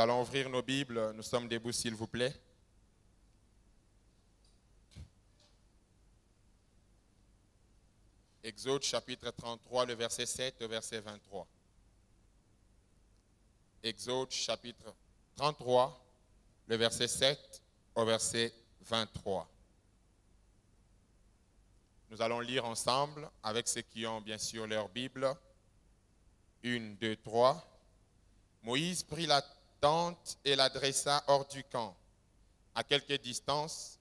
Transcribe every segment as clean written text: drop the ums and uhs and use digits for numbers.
allons ouvrir nos Bibles. Nous sommes debout, s'il vous plaît. Exode chapitre 33, le verset 7 au verset 23. Exode chapitre 33, le verset 7 au verset 23. Nous allons lire ensemble avec ceux qui ont bien sûr leur Bible. 1, 2, 3. Moïse prit la tente et la dressa hors du camp. À quelque distance,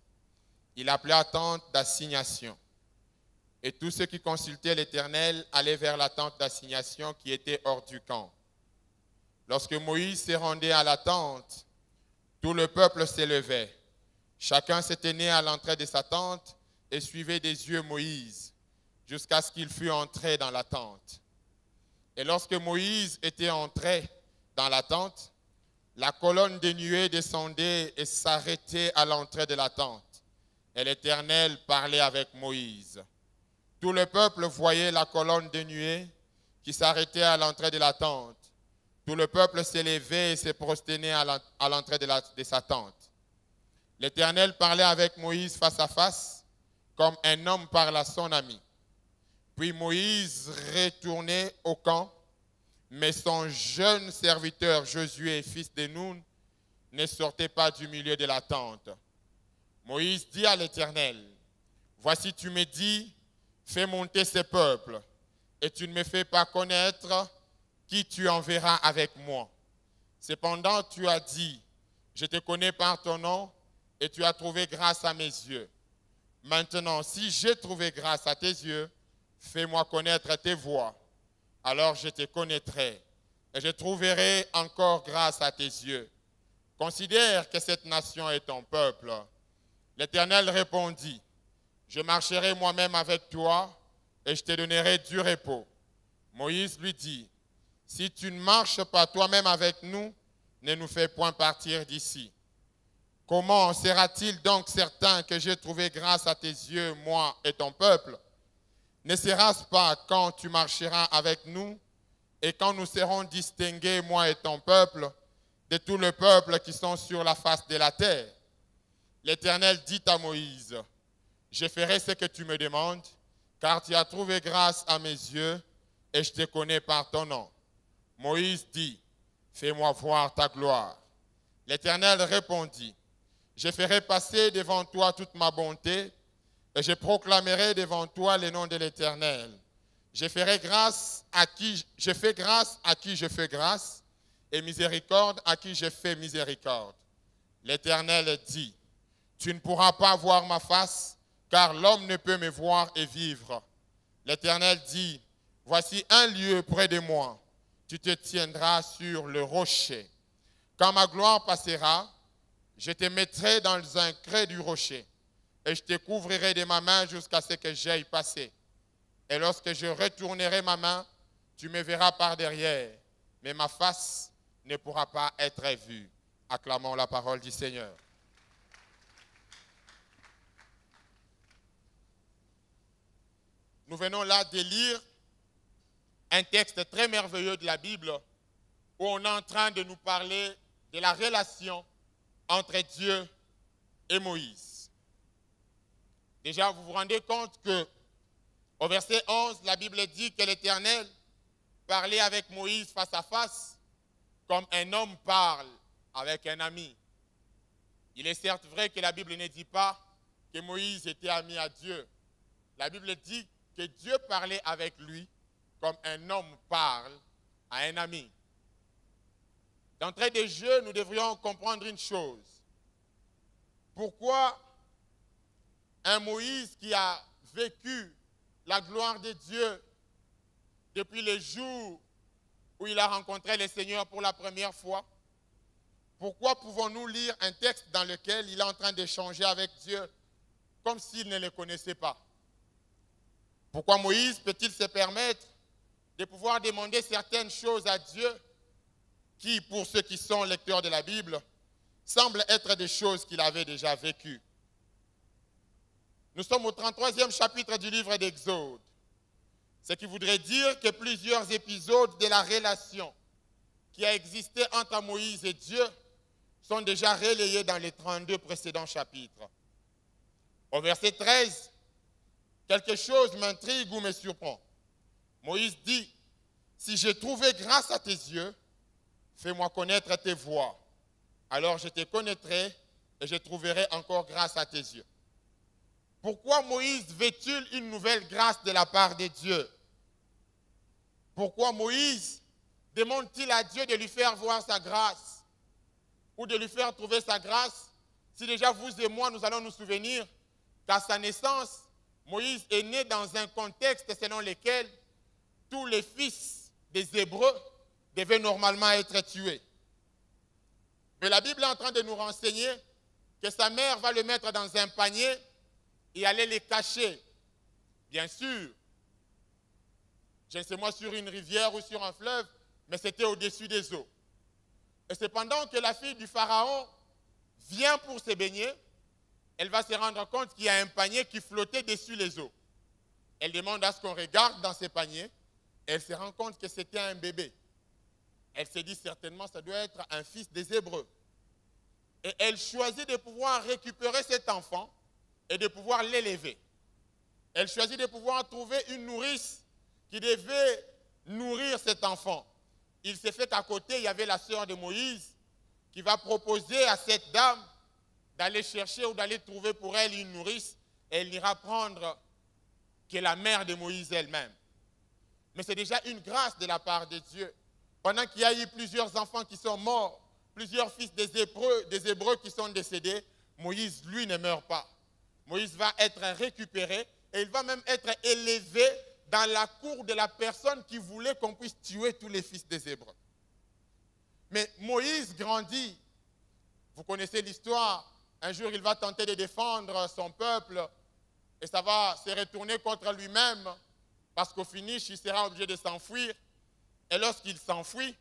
il appela tente d'assignation. Et tous ceux qui consultaient l'Éternel allaient vers la tente d'assignation qui était hors du camp. Lorsque Moïse se rendait à la tente, tout le peuple s'élevait. Chacun se tenait à l'entrée de sa tente et suivait des yeux Moïse, jusqu'à ce qu'il fût entré dans la tente. Et lorsque Moïse était entré dans la tente, la colonne de nuée descendait et s'arrêtait à l'entrée de la tente. Et l'Éternel parlait avec Moïse. Tout le peuple voyait la colonne de nuée qui s'arrêtait à l'entrée de la tente. Tout le peuple s'élevait et se prosternait à l'entrée de sa tente. L'Éternel parlait avec Moïse face à face, comme un homme parle à son ami. Puis Moïse retournait au camp, mais son jeune serviteur Josué, fils de Nun, ne sortait pas du milieu de la tente. Moïse dit à l'Éternel, « Voici tu me dis, fais monter ce peuple, et tu ne me fais pas connaître qui tu enverras avec moi. Cependant, tu as dit, je te connais par ton nom, et tu as trouvé grâce à mes yeux. Maintenant, si j'ai trouvé grâce à tes yeux, fais-moi connaître tes voies. Alors je te connaîtrai, et je trouverai encore grâce à tes yeux. Considère que cette nation est ton peuple. » L'Éternel répondit, « Je marcherai moi-même avec toi, et je te donnerai du repos. » Moïse lui dit, « Si tu ne marches pas toi-même avec nous, ne nous fais point partir d'ici. Comment sera-t-il donc certain que j'ai trouvé grâce à tes yeux, moi et ton peuple? Ne sera-ce pas quand tu marcheras avec nous et quand nous serons distingués, moi et ton peuple, de tout le peuple qui sont sur la face de la terre? » L'Éternel dit à Moïse, « Je ferai ce que tu me demandes, car tu as trouvé grâce à mes yeux et je te connais par ton nom. » Moïse dit, « Fais-moi voir ta gloire. » L'Éternel répondit, « Je ferai passer devant toi toute ma bonté et je proclamerai devant toi le nom de l'Éternel. Je fais grâce à qui je fais grâce et miséricorde à qui je fais miséricorde. » L'Éternel dit, « Tu ne pourras pas voir ma face, car l'homme ne peut me voir et vivre. » L'Éternel dit, « Voici un lieu près de moi. Tu te tiendras sur le rocher. Quand ma gloire passera, je te mettrai dans un creux du rocher et je te couvrirai de ma main jusqu'à ce que j'aille passer. Et lorsque je retournerai ma main, tu me verras par derrière, mais ma face ne pourra pas être vue. » Acclamons la parole du Seigneur. Nous venons là de lire un texte très merveilleux de la Bible où on est en train de nous parler de la relation entre Dieu et Moïse. Déjà, vous vous rendez compte que au verset 11, la Bible dit que l'Éternel parlait avec Moïse face à face comme un homme parle avec un ami. Il est certes vrai que la Bible ne dit pas que Moïse était ami à Dieu. La Bible dit que Dieu parlait avec lui comme un homme parle à un ami. D'entrée de jeu, nous devrions comprendre une chose. Pourquoi un Moïse qui a vécu la gloire de Dieu depuis le jour où il a rencontré le Seigneur pour la première fois, pourquoi pouvons-nous lire un texte dans lequel il est en train d'échanger avec Dieu comme s'il ne le connaissait pas? Pourquoi Moïse peut-il se permettre de pouvoir demander certaines choses à Dieu qui, pour ceux qui sont lecteurs de la Bible, semblent être des choses qu'il avait déjà vécues? Nous sommes au 33e chapitre du livre d'Exode, ce qui voudrait dire que plusieurs épisodes de la relation qui a existé entre Moïse et Dieu sont déjà relayés dans les 32 précédents chapitres. Au verset 13, quelque chose m'intrigue ou me surprend. Moïse dit, « Si j'ai trouvé grâce à tes yeux, fais-moi connaître tes voies. Alors je te connaîtrai et je trouverai encore grâce à tes yeux. » Pourquoi Moïse veut-il une nouvelle grâce de la part de Dieu? Pourquoi Moïse demande-t-il à Dieu de lui faire voir sa grâce ou de lui faire trouver sa grâce? Si déjà vous et moi, nous allons nous souvenir qu'à sa naissance, Moïse est né dans un contexte selon lequel tous les fils des Hébreux devaient normalement être tués. Mais la Bible est en train de nous renseigner que sa mère va le mettre dans un panier et aller les cacher. Bien sûr, je ne sais moi sur une rivière ou sur un fleuve, mais c'était au-dessus des eaux. Et cependant que la fille du Pharaon vient pour se baigner, elle va se rendre compte qu'il y a un panier qui flottait dessus les eaux. Elle demande à ce qu'on regarde dans ce panier, et elle se rend compte que c'était un bébé. Elle se dit certainement ça doit être un fils des Hébreux. Et elle choisit de pouvoir récupérer cet enfant et de pouvoir l'élever. Elle choisit de pouvoir trouver une nourrice qui devait nourrir cet enfant. Il s'est fait qu'à côté, il y avait la sœur de Moïse qui va proposer à cette dame d'aller chercher ou d'aller trouver pour elle une nourrice, et elle ira prendre que la mère de Moïse elle-même. Mais c'est déjà une grâce de la part de Dieu. Pendant qu'il y a eu plusieurs enfants qui sont morts, plusieurs fils des Hébreux qui sont décédés, Moïse, lui, ne meurt pas. Moïse va être récupéré et il va même être élevé dans la cour de la personne qui voulait qu'on puisse tuer tous les fils des Hébreux. Mais Moïse grandit. Vous connaissez l'histoire. Un jour, il va tenter de défendre son peuple et ça va se retourner contre lui-même parce qu'au finish, il sera obligé de s'enfuir. Et lorsqu'il s'enfuit,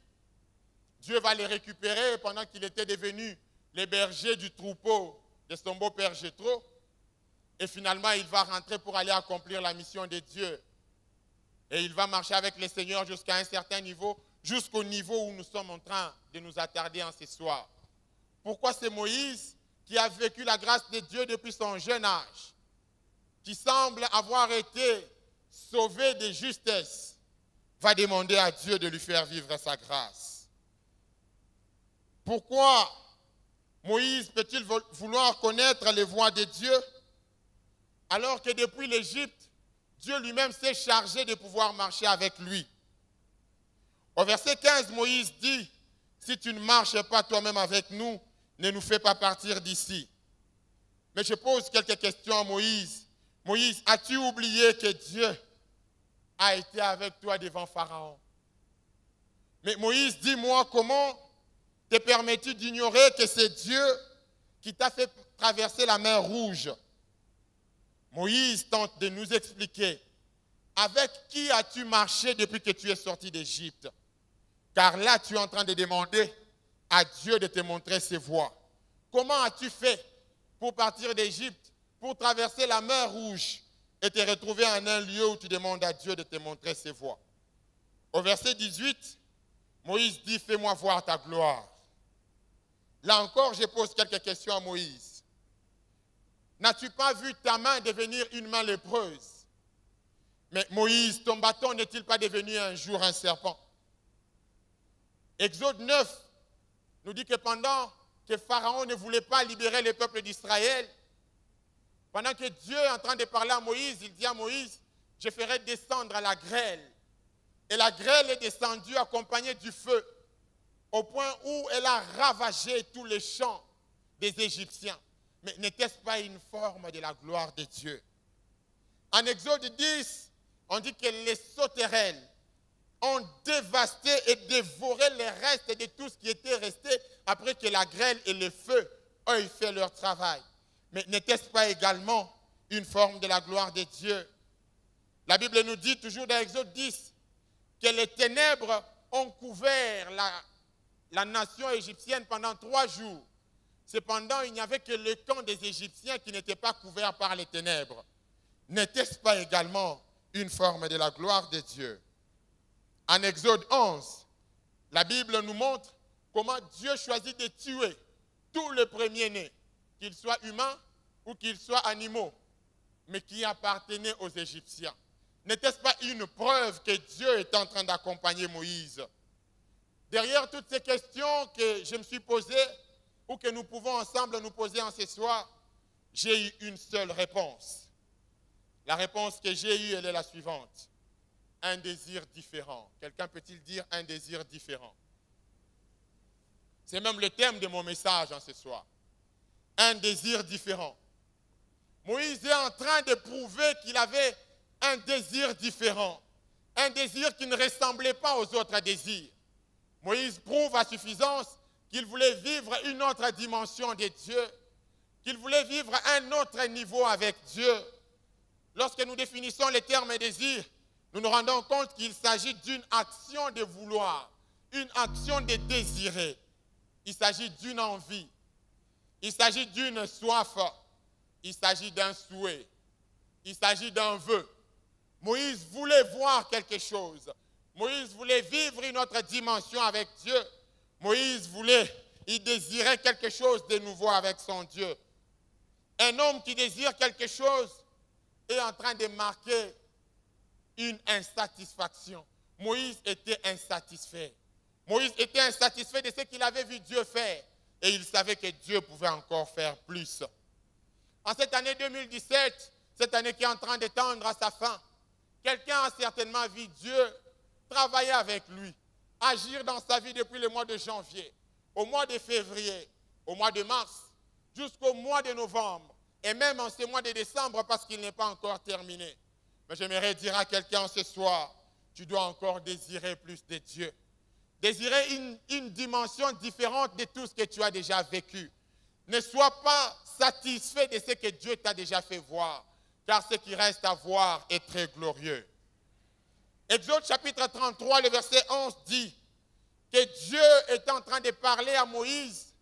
Dieu va les récupérer pendant qu'il était devenu le berger du troupeau de son beau-père Jéthro. Et finalement, il va rentrer pour aller accomplir la mission de Dieu. Et il va marcher avec le Seigneur jusqu'à un certain niveau, jusqu'au niveau où nous sommes en train de nous attarder en ce soir. Pourquoi c'est Moïse qui a vécu la grâce de Dieu depuis son jeune âge, qui semble avoir été sauvé de justesse, va demander à Dieu de lui faire vivre sa grâce? Pourquoi Moïse peut-il vouloir connaître les voies de Dieu alors que depuis l'Égypte, Dieu lui-même s'est chargé de pouvoir marcher avec lui? Au verset 15, Moïse dit, « Si tu ne marches pas toi-même avec nous, ne nous fais pas partir d'ici. » Mais je pose quelques questions à Moïse. Moïse, as-tu oublié que Dieu a été avec toi devant Pharaon? Mais Moïse, dis-moi, comment te permets-tu d'ignorer que c'est Dieu qui t'a fait traverser la mer Rouge? Moïse tente de nous expliquer, avec qui as-tu marché depuis que tu es sorti d'Égypte? Car là, tu es en train de demander à Dieu de te montrer ses voies. Comment as-tu fait pour partir d'Égypte, pour traverser la mer Rouge et te retrouver en un lieu où tu demandes à Dieu de te montrer ses voies? Au verset 18, Moïse dit, « Fais-moi voir ta gloire. » Là encore, je pose quelques questions à Moïse. N'as-tu pas vu ta main devenir une main lépreuse? Mais Moïse, ton bâton n'est-il pas devenu un jour un serpent? Exode 9 nous dit que pendant que Pharaon ne voulait pas libérer le peuple d'Israël, pendant que Dieu est en train de parler à Moïse, il dit à Moïse, « Je ferai descendre à la grêle. » Et la grêle est descendue accompagnée du feu, au point où elle a ravagé tous les champs des Égyptiens. Mais n'était-ce pas une forme de la gloire de Dieu? En Exode 10, on dit que les sauterelles ont dévasté et dévoré les restes de tout ce qui était resté après que la grêle et le feu aient fait leur travail. Mais n'était-ce pas également une forme de la gloire de Dieu? La Bible nous dit toujours dans Exode 10 que les ténèbres ont couvert la nation égyptienne pendant 3 jours. Cependant, il n'y avait que le camp des Égyptiens qui n'était pas couvert par les ténèbres. N'était-ce pas également une forme de la gloire de Dieu? En Exode 11, La Bible nous montre comment Dieu choisit de tuer tous les premiers-nés, qu'ils soient humains ou qu'ils soient animaux, mais qui appartenaient aux Égyptiens. N'était-ce pas une preuve que Dieu est en train d'accompagner Moïse? Derrière toutes ces questions que je me suis posées, ou que nous pouvons ensemble nous poser en ce soir, j'ai eu une seule réponse. La réponse que j'ai eue, elle est la suivante. Un désir différent. Quelqu'un peut-il dire un désir différent? C'est même le thème de mon message en ce soir. Un désir différent. Moïse est en train de prouver qu'il avait un désir différent. Un désir qui ne ressemblait pas aux autres désirs. Moïse prouve à suffisance qu'il voulait vivre une autre dimension de Dieu, qu'il voulait vivre un autre niveau avec Dieu. Lorsque nous définissons les termes désir, nous nous rendons compte qu'il s'agit d'une action de vouloir, une action de désirer. Il s'agit d'une envie, il s'agit d'une soif, il s'agit d'un souhait, il s'agit d'un vœu. Moïse voulait voir quelque chose. Moïse voulait vivre une autre dimension avec Dieu. Moïse il désirait quelque chose de nouveau avec son Dieu. Un homme qui désire quelque chose est en train de marquer une insatisfaction. Moïse était insatisfait. Moïse était insatisfait de ce qu'il avait vu Dieu faire. Et il savait que Dieu pouvait encore faire plus. En cette année 2017, cette année qui est en train de tendre à sa fin, quelqu'un a certainement vu Dieu travailler avec lui, agir dans sa vie depuis le mois de janvier, au mois de février, au mois de mars, jusqu'au mois de novembre, et même en ce mois de décembre parce qu'il n'est pas encore terminé. Mais j'aimerais dire à quelqu'un ce soir, tu dois encore désirer plus de Dieu. Désirer une dimension différente de tout ce que tu as déjà vécu. Ne sois pas satisfait de ce que Dieu t'a déjà fait voir, car ce qui reste à voir est très glorieux. Exode chapitre 33, le verset 11 dit que Dieu est en train de parler à Moïse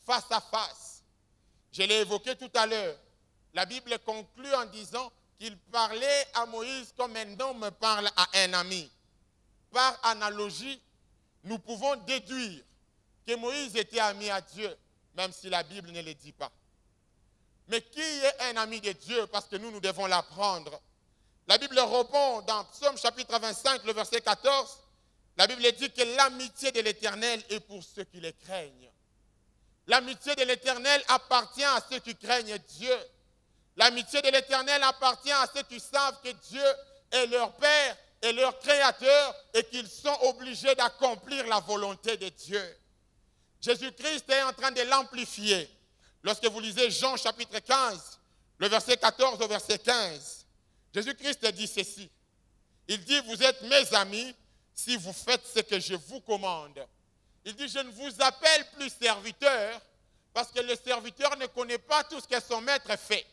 face à face. Je l'ai évoqué tout à l'heure. La Bible conclut en disant qu'il parlait à Moïse comme un homme parle à un ami. Par analogie, nous pouvons déduire que Moïse était ami à Dieu, même si la Bible ne le dit pas. Mais qui est un ami de Dieu? Parce que nous devons l'apprendre. La Bible répond dans Psaume chapitre 25, le verset 14. La Bible dit que l'amitié de l'Éternel est pour ceux qui le craignent. L'amitié de l'Éternel appartient à ceux qui craignent Dieu. L'amitié de l'Éternel appartient à ceux qui savent que Dieu est leur Père et leur Créateur et qu'ils sont obligés d'accomplir la volonté de Dieu. Jésus-Christ est en train de l'amplifier. Lorsque vous lisez Jean chapitre 15, le verset 14 au verset 15, Jésus-Christ dit ceci. Il dit, vous êtes mes amis si vous faites ce que je vous commande. Il dit, je ne vous appelle plus serviteur parce que le serviteur ne connaît pas tout ce que son maître fait.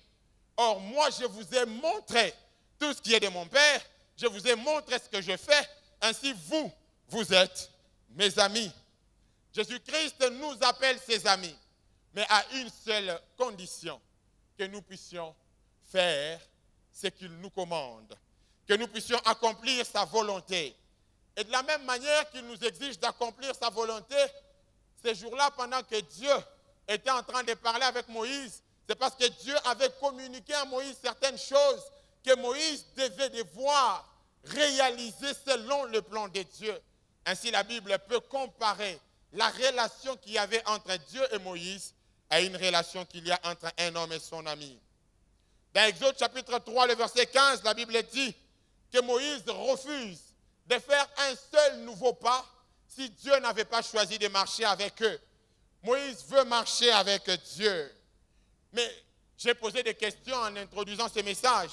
Or, moi, je vous ai montré tout ce qui est de mon Père. Je vous ai montré ce que je fais. Ainsi, vous êtes mes amis. Jésus-Christ nous appelle ses amis, mais à une seule condition, que nous puissions faire ce qu'il nous commande, que nous puissions accomplir sa volonté. Et de la même manière qu'il nous exige d'accomplir sa volonté, ces jours-là, pendant que Dieu était en train de parler avec Moïse, c'est parce que Dieu avait communiqué à Moïse certaines choses que Moïse devait devoir réaliser selon le plan de Dieu. Ainsi, la Bible peut comparer la relation qu'il y avait entre Dieu et Moïse à une relation qu'il y a entre un homme et son ami. Dans Exode chapitre 3, le verset 15, la Bible dit que Moïse refuse de faire un seul nouveau pas si Dieu n'avait pas choisi de marcher avec eux. Moïse veut marcher avec Dieu. Mais j'ai posé des questions en introduisant ce message.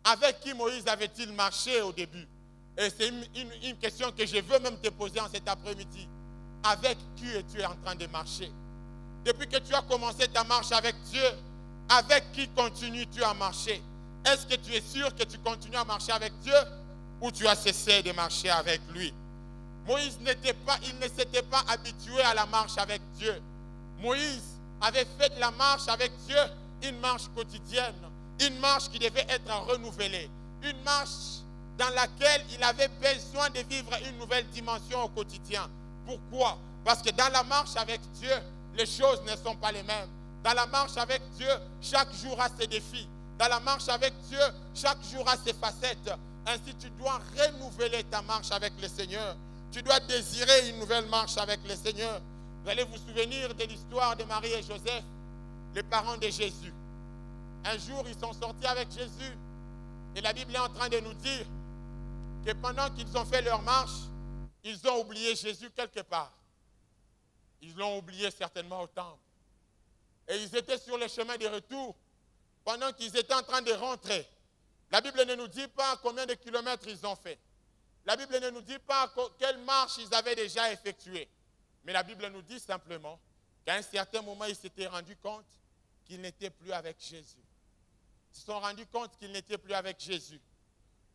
Avec qui Moïse avait-il marché au début? Et c'est une question que je veux même te poser en cet après-midi. Avec qui es-tu en train de marcher? Depuis que tu as commencé ta marche avec Dieu, avec qui continues-tu à marcher? Est-ce que tu es sûr que tu continues à marcher avec Dieu ou tu as cessé de marcher avec lui? Moïse il ne s'était pas habitué à la marche avec Dieu. Moïse avait fait de la marche avec Dieu une marche quotidienne, une marche qui devait être renouvelée, une marche dans laquelle il avait besoin de vivre une nouvelle dimension au quotidien. Pourquoi? Parce que dans la marche avec Dieu, les choses ne sont pas les mêmes. Dans la marche avec Dieu, chaque jour a ses défis. Dans la marche avec Dieu, chaque jour a ses facettes. Ainsi, tu dois renouveler ta marche avec le Seigneur. Tu dois désirer une nouvelle marche avec le Seigneur. Vous allez vous souvenir de l'histoire de Marie et Joseph, les parents de Jésus. Un jour, ils sont sortis avec Jésus. Et la Bible est en train de nous dire que pendant qu'ils ont fait leur marche, ils ont oublié Jésus quelque part. Ils l'ont oublié certainement au temple. Et ils étaient sur le chemin de retour pendant qu'ils étaient en train de rentrer. La Bible ne nous dit pas combien de kilomètres ils ont fait. La Bible ne nous dit pas quelle marche ils avaient déjà effectuée. Mais la Bible nous dit simplement qu'à un certain moment, ils s'étaient rendus compte qu'ils n'étaient plus avec Jésus. Ils se sont rendus compte qu'ils n'étaient plus avec Jésus.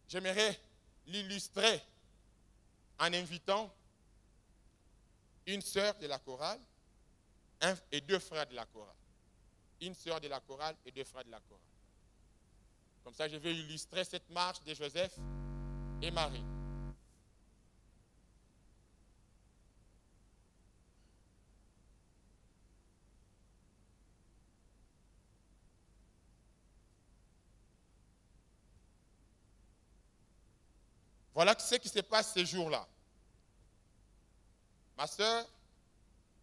J'aimerais l'illustrer en invitant une sœur de la chorale et deux frères de la chorale. Une sœur de la chorale et deux frères de la chorale. Comme ça, je vais illustrer cette marche de Joseph et Marie. Voilà ce qui se passe ces jours-là. Ma sœur,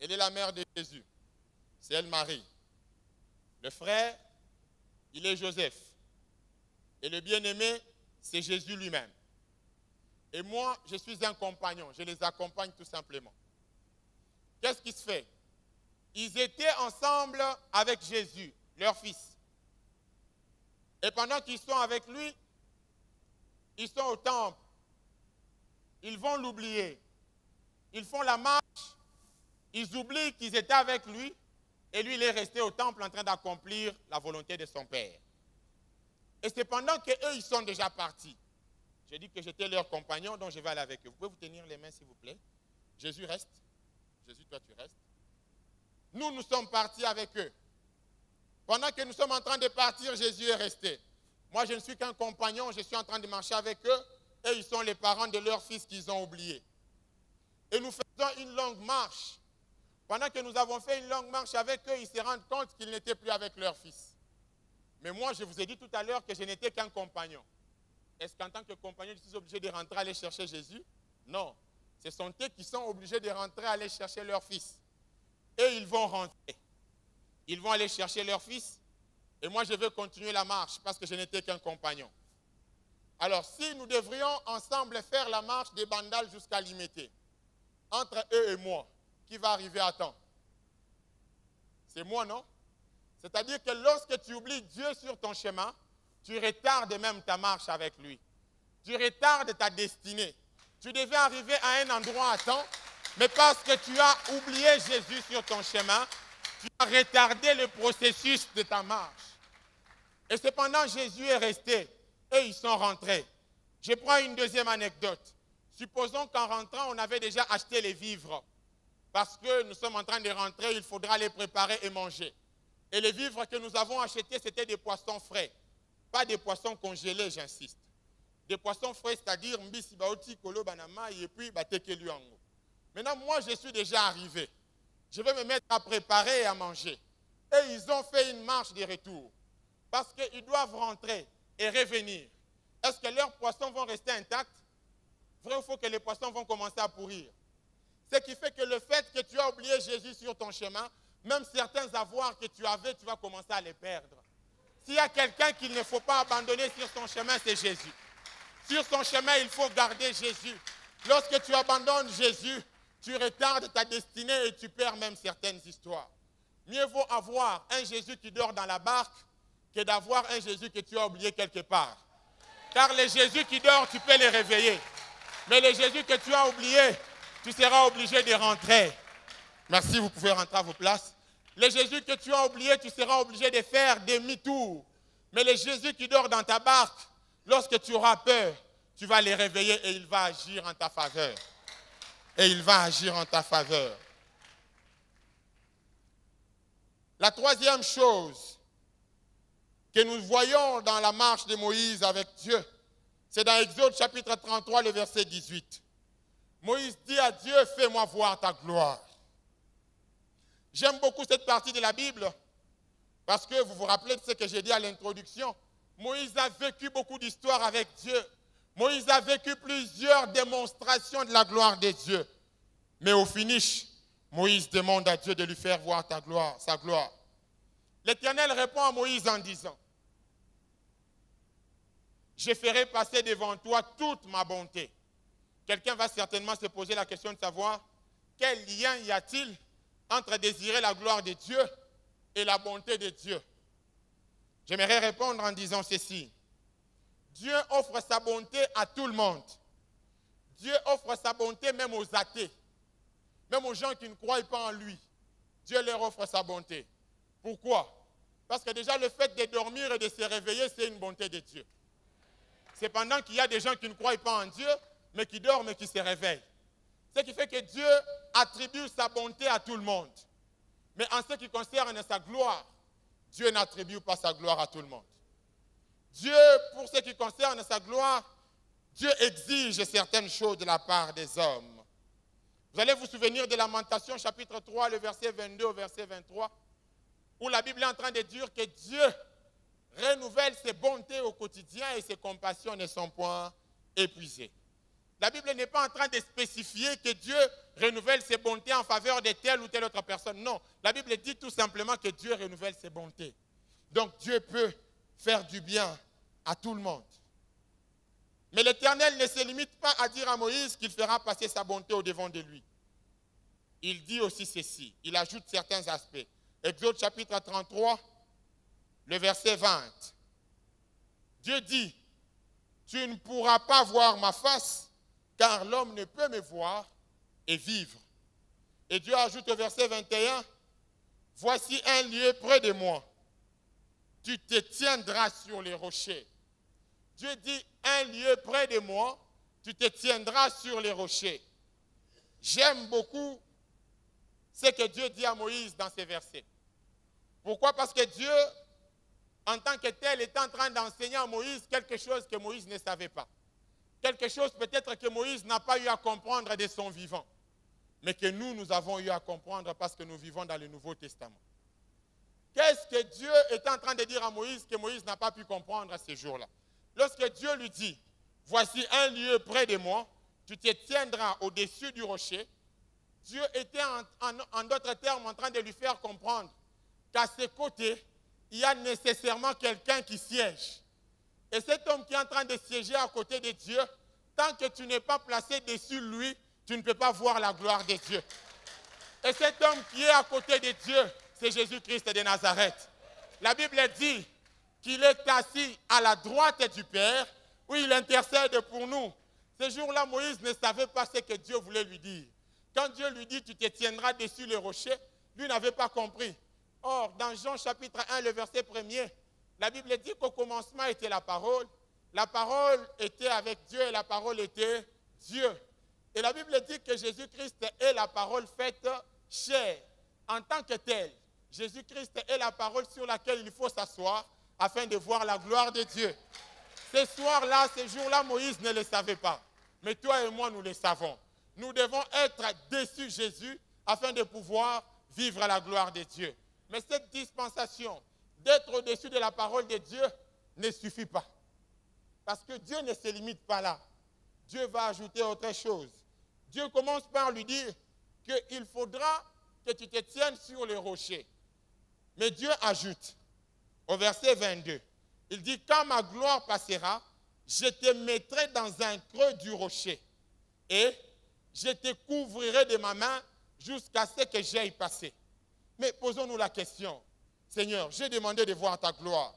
elle est la mère de Jésus. C'est elle Marie. Le frère, il est Joseph. Et le bien-aimé, c'est Jésus lui-même. Et moi, je suis un compagnon. Je les accompagne tout simplement. Qu'est-ce qui se fait? Ils étaient ensemble avec Jésus, leur fils. Et pendant qu'ils sont avec lui, ils sont au temple. Ils vont l'oublier. Ils font la marche. Ils oublient qu'ils étaient avec lui. Et lui, il est resté au temple en train d'accomplir la volonté de son père. Et c'est pendant qu'eux, ils sont déjà partis. J'ai dit que j'étais leur compagnon, donc je vais aller avec eux. Vous pouvez vous tenir les mains, s'il vous plaît. Jésus reste. Jésus, toi, tu restes. Nous sommes partis avec eux. Pendant que nous sommes en train de partir, Jésus est resté. Moi, je ne suis qu'un compagnon, je suis en train de marcher avec eux. Et ils sont les parents de leur fils qu'ils ont oublié. Et nous faisons une longue marche. Pendant que nous avons fait une longue marche avec eux, ils se rendent compte qu'ils n'étaient plus avec leur fils. Mais moi, je vous ai dit tout à l'heure que je n'étais qu'un compagnon. Est-ce qu'en tant que compagnon, je suis obligé de rentrer aller chercher Jésus? Non. Ce sont eux qui sont obligés de rentrer aller chercher leur fils. Et ils vont rentrer. Ils vont aller chercher leur fils. Et moi, je vais continuer la marche parce que je n'étais qu'un compagnon. Alors, si nous devrions ensemble faire la marche des Bandal jusqu'à Limété, entre eux et moi, qui va arriver à temps? C'est moi, non? C'est-à-dire que lorsque tu oublies Dieu sur ton chemin, tu retardes même ta marche avec lui. Tu retardes ta destinée. Tu devais arriver à un endroit à temps, mais parce que tu as oublié Jésus sur ton chemin, tu as retardé le processus de ta marche. Et cependant, Jésus est resté et ils sont rentrés. Je prends une deuxième anecdote. Supposons qu'en rentrant, on avait déjà acheté les vivres. Parce que nous sommes en train de rentrer, il faudra les préparer et manger. Et les vivres que nous avons achetés, c'était des poissons frais. Pas des poissons congelés, j'insiste. Des poissons frais, c'est-à-dire mbisi baoti kolo banama et puis bateke luango. Maintenant, moi, je suis déjà arrivé. Je vais me mettre à préparer et à manger. Et ils ont fait une marche de retour. Parce qu'ils doivent rentrer et revenir. Est-ce que leurs poissons vont rester intacts? Vrai ou faux que les poissons vont commencer à pourrir? Ce qui fait que le fait que tu as oublié Jésus sur ton chemin, même certains avoirs que tu avais, tu vas commencer à les perdre. S'il y a quelqu'un qu'il ne faut pas abandonner sur son chemin, c'est Jésus. Sur son chemin, il faut garder Jésus. Lorsque tu abandonnes Jésus, tu retardes ta destinée et tu perds même certaines histoires. Mieux vaut avoir un Jésus qui dort dans la barque que d'avoir un Jésus que tu as oublié quelque part. Car les Jésus qui dort, tu peux les réveiller. Mais les Jésus que tu as oublié, tu seras obligé de rentrer. Merci, vous pouvez rentrer à vos places. Les Jésus que tu as oublié, tu seras obligé de faire demi-tour. Mais les Jésus qui dort dans ta barque, lorsque tu auras peur, tu vas les réveiller et il va agir en ta faveur. Et il va agir en ta faveur. La troisième chose que nous voyons dans la marche de Moïse avec Dieu, c'est dans Exode chapitre 33, le verset 18. Moïse dit à Dieu, fais-moi voir ta gloire. J'aime beaucoup cette partie de la Bible parce que vous vous rappelez de ce que j'ai dit à l'introduction. Moïse a vécu beaucoup d'histoires avec Dieu. Moïse a vécu plusieurs démonstrations de la gloire de Dieu. Mais au finish, Moïse demande à Dieu de lui faire voir sa gloire. L'Éternel répond à Moïse en disant, je ferai passer devant toi toute ma bonté. Quelqu'un va certainement se poser la question de savoir quel lien y a-t-il entre désirer la gloire de Dieu et la bonté de Dieu. J'aimerais répondre en disant ceci. Dieu offre sa bonté à tout le monde. Dieu offre sa bonté même aux athées, même aux gens qui ne croient pas en lui. Dieu leur offre sa bonté. Pourquoi? Parce que déjà le fait de dormir et de se réveiller, c'est une bonté de Dieu. Cependant qu'il y a des gens qui ne croient pas en Dieu, mais qui dorment et qui se réveillent. Ce qui fait que Dieu attribue sa bonté à tout le monde. Mais en ce qui concerne sa gloire, Dieu n'attribue pas sa gloire à tout le monde. Dieu, pour ce qui concerne sa gloire, Dieu exige certaines choses de la part des hommes. Vous allez vous souvenir de Lamentations, chapitre 3, le verset 22 au verset 23, où la Bible est en train de dire que Dieu renouvelle ses bontés au quotidien et ses compassions ne sont point épuisées. La Bible n'est pas en train de spécifier que Dieu renouvelle ses bontés en faveur de telle ou telle autre personne. Non, la Bible dit tout simplement que Dieu renouvelle ses bontés. Donc Dieu peut faire du bien à tout le monde. Mais l'Éternel ne se limite pas à dire à Moïse qu'il fera passer sa bonté au-devant de lui. Il dit aussi ceci, il ajoute certains aspects. Exode chapitre 33, le verset 20. Dieu dit, tu ne pourras pas voir ma face, car l'homme ne peut me voir et vivre. Et Dieu ajoute au verset 21, voici un lieu près de moi. Tu te tiendras sur les rochers. Dieu dit, un lieu près de moi, tu te tiendras sur les rochers. J'aime beaucoup ce que Dieu dit à Moïse dans ces versets. Pourquoi? Parce que Dieu, en tant que tel, est en train d'enseigner à Moïse quelque chose que Moïse ne savait pas. Quelque chose peut-être que Moïse n'a pas eu à comprendre de son vivant, mais que nous avons eu à comprendre parce que nous vivons dans le Nouveau Testament. Qu'est-ce que Dieu est en train de dire à Moïse que Moïse n'a pas pu comprendre à ces jours-là? Lorsque Dieu lui dit, voici un lieu près de moi, tu te tiendras au-dessus du rocher, Dieu était en d'autres termes en train de lui faire comprendre qu'à ses côtés, il y a nécessairement quelqu'un qui siège. Et cet homme qui est en train de siéger à côté de Dieu, tant que tu n'es pas placé dessus lui, tu ne peux pas voir la gloire de Dieu. Et cet homme qui est à côté de Dieu, c'est Jésus-Christ de Nazareth. La Bible dit qu'il est assis à la droite du Père, où il intercède pour nous. Ce jour-là, Moïse ne savait pas ce que Dieu voulait lui dire. Quand Dieu lui dit, tu te tiendras dessus le rocher, lui n'avait pas compris. Or, dans Jean chapitre 1, le verset 1er, la Bible dit qu'au commencement était la parole était avec Dieu et la parole était Dieu. Et la Bible dit que Jésus-Christ est la parole faite chair. En tant que tel, Jésus-Christ est la parole sur laquelle il faut s'asseoir afin de voir la gloire de Dieu. Ce soir-là, ce jour-là, Moïse ne le savait pas. Mais toi et moi, nous le savons. Nous devons être dessus Jésus afin de pouvoir vivre la gloire de Dieu. Mais cette dispensation d'être au-dessus de la parole de Dieu ne suffit pas. Parce que Dieu ne se limite pas là. Dieu va ajouter autre chose. Dieu commence par lui dire qu'il faudra que tu te tiennes sur le rocher. Mais Dieu ajoute au verset 22, il dit, quand ma gloire passera, je te mettrai dans un creux du rocher et je te couvrirai de ma main jusqu'à ce que j'aille passer. Mais posons-nous la question, Seigneur, j'ai demandé de voir ta gloire.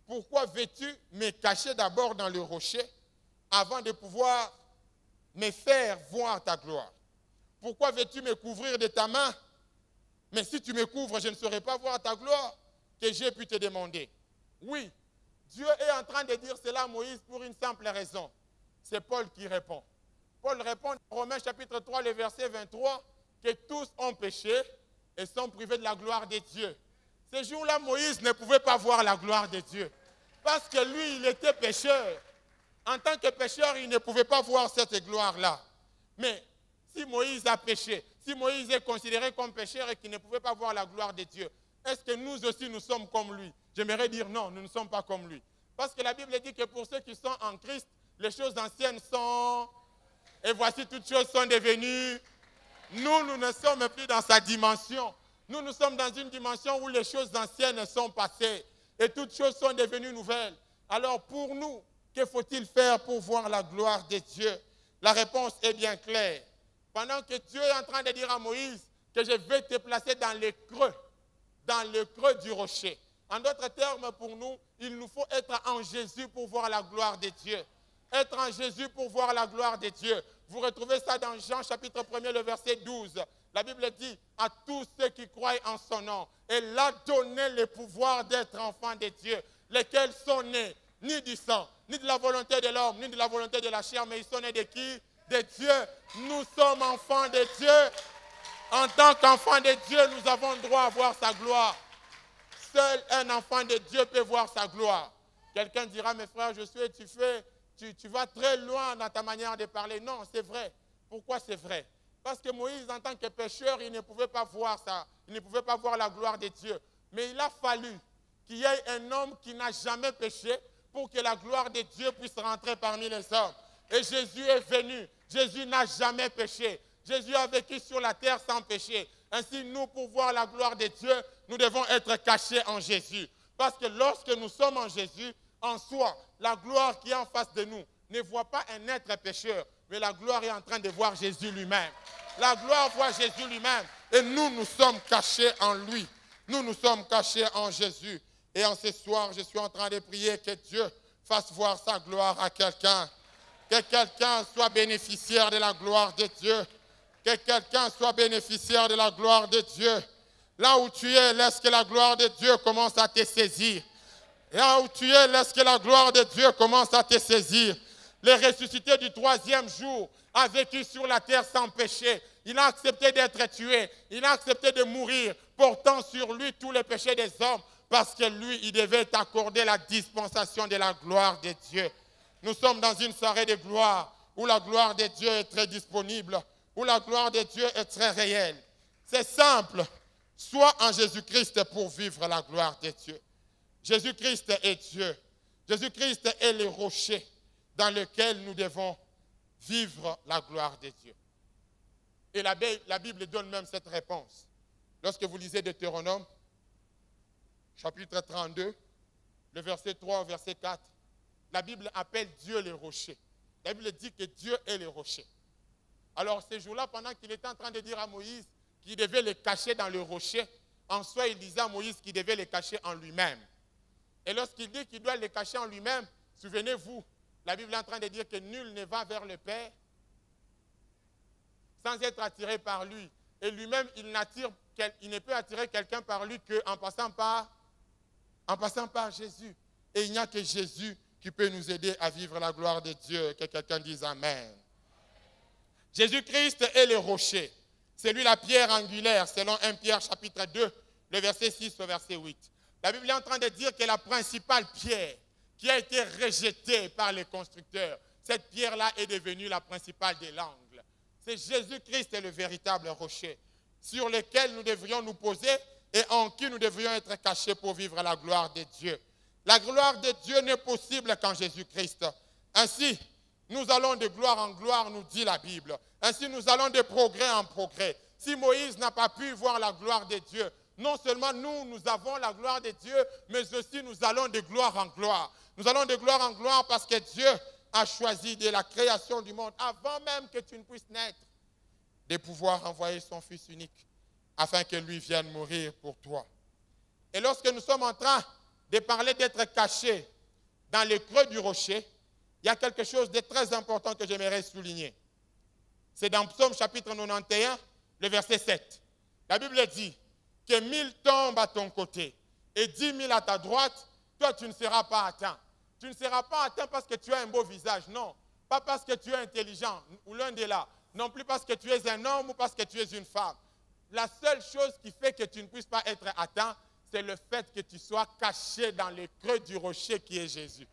Pourquoi veux-tu me cacher d'abord dans le rocher avant de pouvoir me faire voir ta gloire? Pourquoi veux-tu me couvrir de ta main? Mais si tu me couvres, je ne saurais pas voir ta gloire que j'ai pu te demander. Oui, Dieu est en train de dire cela à Moïse pour une simple raison. C'est Paul qui répond. Paul répond dans Romains chapitre 3, le verset 23, que tous ont péché et sont privés de la gloire de Dieu. Ce jour-là, Moïse ne pouvait pas voir la gloire de Dieu. Parce que lui, il était pécheur. En tant que pécheur, il ne pouvait pas voir cette gloire-là. Mais si Moïse a péché, si Moïse est considéré comme pécheur et qu'il ne pouvait pas voir la gloire de Dieu, est-ce que nous aussi nous sommes comme lui? J'aimerais dire non, nous ne sommes pas comme lui. Parce que la Bible dit que pour ceux qui sont en Christ, les choses anciennes sont... Et voici toutes choses sont devenues... Nous ne sommes plus dans sa dimension. Nous sommes dans une dimension où les choses anciennes sont passées et toutes choses sont devenues nouvelles. Alors pour nous, que faut-il faire pour voir la gloire de Dieu? La réponse est bien claire. Pendant que Dieu est en train de dire à Moïse que je vais te placer dans le creux du rocher. En d'autres termes, pour nous, il nous faut être en Jésus pour voir la gloire de Dieu. Être en Jésus pour voir la gloire de Dieu. Vous retrouvez ça dans Jean chapitre 1er, le verset 12. La Bible dit à tous ceux qui croient en son nom, elle a donné le pouvoir d'être enfants de Dieu, lesquels sont nés ni du sang, ni de la volonté de l'homme, ni de la volonté de la chair, mais ils sont nés de qui? De Dieu. Nous sommes enfants de Dieu. En tant qu'enfants de Dieu, nous avons le droit à voir sa gloire. Seul un enfant de Dieu peut voir sa gloire. Quelqu'un dira, mes frères, tu vas très loin dans ta manière de parler. Non, c'est vrai. Pourquoi c'est vrai? Parce que Moïse, en tant que pécheur, il ne pouvait pas voir ça. Il ne pouvait pas voir la gloire de Dieu. Mais il a fallu qu'il y ait un homme qui n'a jamais péché pour que la gloire de Dieu puisse rentrer parmi les hommes. Et Jésus est venu. Jésus n'a jamais péché. Jésus a vécu sur la terre sans péché. Ainsi, nous, pour voir la gloire de Dieu, nous devons être cachés en Jésus. Parce que lorsque nous sommes en Jésus, en soi, la gloire qui est en face de nous ne voit pas un être pécheur, mais la gloire est en train de voir Jésus lui-même. La gloire voit Jésus lui-même et nous sommes cachés en lui. Nous sommes cachés en Jésus. Et en ce soir, je suis en train de prier que Dieu fasse voir sa gloire à quelqu'un. Que quelqu'un soit bénéficiaire de la gloire de Dieu. Que quelqu'un soit bénéficiaire de la gloire de Dieu. Là où tu es, laisse que la gloire de Dieu commence à te saisir. Là où tu es, laisse que la gloire de Dieu commence à te saisir. Le ressuscité du troisième jour a vécu sur la terre sans péché. Il a accepté d'être tué. Il a accepté de mourir, portant sur lui tous les péchés des hommes, parce que lui, il devait accorder la dispensation de la gloire de Dieu. Nous sommes dans une soirée de gloire, où la gloire de Dieu est très disponible, où la gloire de Dieu est très réelle. C'est simple. Sois en Jésus-Christ pour vivre la gloire de Dieu. Jésus-Christ est Dieu. Jésus-Christ est le rocher dans lequel nous devons vivre la gloire de Dieu. Et la Bible donne même cette réponse. Lorsque vous lisez Deutéronome, chapitre 32, le verset 3 au verset 4, la Bible appelle Dieu le rocher. La Bible dit que Dieu est le rocher. Alors, ce jour-là, pendant qu'il était en train de dire à Moïse qu'il devait le cacher dans le rocher, en soi, il disait à Moïse qu'il devait le cacher en lui-même. Et lorsqu'il dit qu'il doit le cacher en lui-même, souvenez-vous, la Bible est en train de dire que nul ne va vers le Père sans être attiré par lui. Et lui-même, il ne peut attirer quelqu'un par lui qu'en passant par Jésus. Et il n'y a que Jésus qui peut nous aider à vivre la gloire de Dieu. Que quelqu'un dise Amen. Jésus-Christ est le rocher. C'est lui la pierre angulaire, selon 1 Pierre chapitre 2, le verset 6 au verset 8. La Bible est en train de dire que la principale pierre qui a été rejetée par les constructeurs, cette pierre-là est devenue la principale de l'angle. C'est Jésus-Christ le véritable rocher sur lequel nous devrions nous poser et en qui nous devrions être cachés pour vivre la gloire de Dieu. La gloire de Dieu n'est possible qu'en Jésus-Christ. Ainsi, nous allons de gloire en gloire, nous dit la Bible. Ainsi, nous allons de progrès en progrès. Si Moïse n'a pas pu voir la gloire de Dieu, non seulement nous avons la gloire de Dieu, mais aussi nous allons de gloire en gloire. Nous allons de gloire en gloire parce que Dieu a choisi dès la création du monde, avant même que tu ne puisses naître, de pouvoir envoyer son Fils unique afin que lui vienne mourir pour toi. Et lorsque nous sommes en train de parler d'être cachés dans le creux du rocher, il y a quelque chose de très important que j'aimerais souligner. C'est dans Psaume chapitre 91, le verset 7. La Bible dit que 1000 tombent à ton côté et 10 000 à ta droite, toi tu ne seras pas atteint. Tu ne seras pas atteint parce que tu as un beau visage, non. Pas parce que tu es intelligent, ou l'un des là. Non plus parce que tu es un homme ou parce que tu es une femme. La seule chose qui fait que tu ne puisses pas être atteint, c'est le fait que tu sois caché dans le creux du rocher qui est Jésus.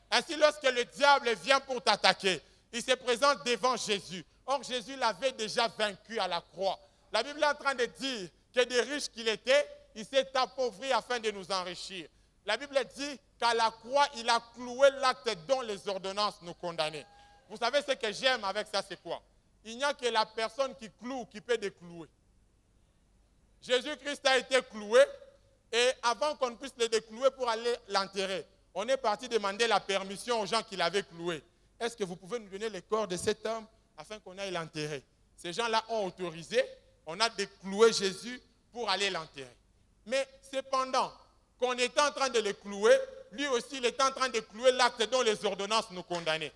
Ainsi, lorsque le diable vient pour t'attaquer, il se présente devant Jésus. Or, Jésus l'avait déjà vaincu à la croix. La Bible est en train de dire que des riches qu'il était, il s'est appauvri afin de nous enrichir. La Bible dit qu'à la croix, il a cloué l'acte dont les ordonnances nous condamnaient. Vous savez ce que j'aime avec ça, c'est quoi? Il n'y a que la personne qui cloue qui peut déclouer. Jésus-Christ a été cloué et avant qu'on puisse le déclouer pour aller l'enterrer, on est parti demander la permission aux gens qui l'avaient cloué. Est-ce que vous pouvez nous donner le corps de cet homme afin qu'on aille l'enterrer? Ces gens-là ont autorisé, on a décloué Jésus pour aller l'enterrer. Mais cependant, qu'on était en train de le clouer, lui aussi il était en train de clouer l'acte dont les ordonnances nous condamnaient.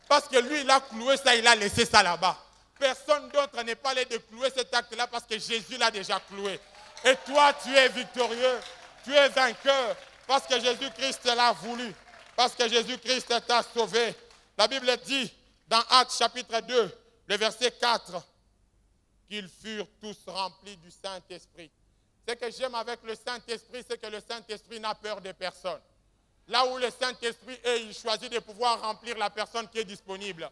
Parce que lui, il a cloué ça, il a laissé ça là-bas. Personne d'autre n'est pas allé de clouer cet acte-là parce que Jésus l'a déjà cloué. Et toi, tu es victorieux, tu es vainqueur parce que Jésus-Christ l'a voulu, parce que Jésus-Christ t'a sauvé. La Bible dit dans Actes chapitre 2, le verset 4, qu'ils furent tous remplis du Saint-Esprit. Ce que j'aime avec le Saint-Esprit, c'est que le Saint-Esprit n'a peur de personne. Là où le Saint-Esprit est, il choisit de pouvoir remplir la personne qui est disponible.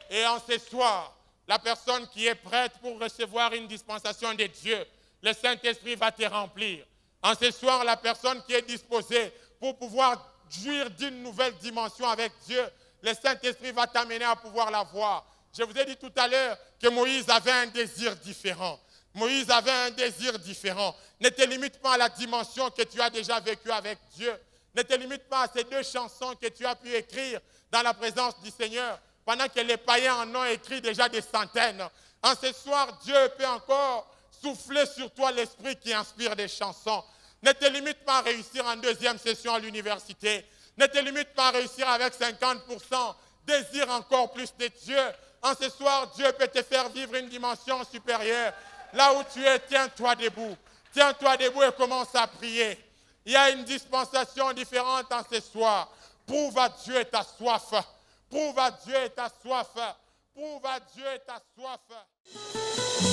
Et en ce soir, la personne qui est prête pour recevoir une dispensation de Dieu, le Saint-Esprit va te remplir. En ce soir, la personne qui est disposée pour pouvoir jouir d'une nouvelle dimension avec Dieu, le Saint-Esprit va t'amener à pouvoir la voir. Je vous ai dit tout à l'heure que Moïse avait un désir différent. Moïse avait un désir différent. Ne te limite pas à la dimension que tu as déjà vécue avec Dieu. Ne te limite pas à ces 2 chansons que tu as pu écrire dans la présence du Seigneur, pendant que les païens en ont écrit déjà des centaines. En ce soir, Dieu peut encore souffler sur toi l'esprit qui inspire des chansons. Ne te limite pas à réussir en 2e session à l'université. Ne te limite pas à réussir avec 50%. Désire encore plus de Dieu. En ce soir, Dieu peut te faire vivre une dimension supérieure. Là où tu es, tiens-toi debout. Tiens-toi debout et commence à prier. Il y a une dispensation différente en ce soir. Prouve à Dieu ta soif. Prouve à Dieu ta soif. Prouve à Dieu ta soif.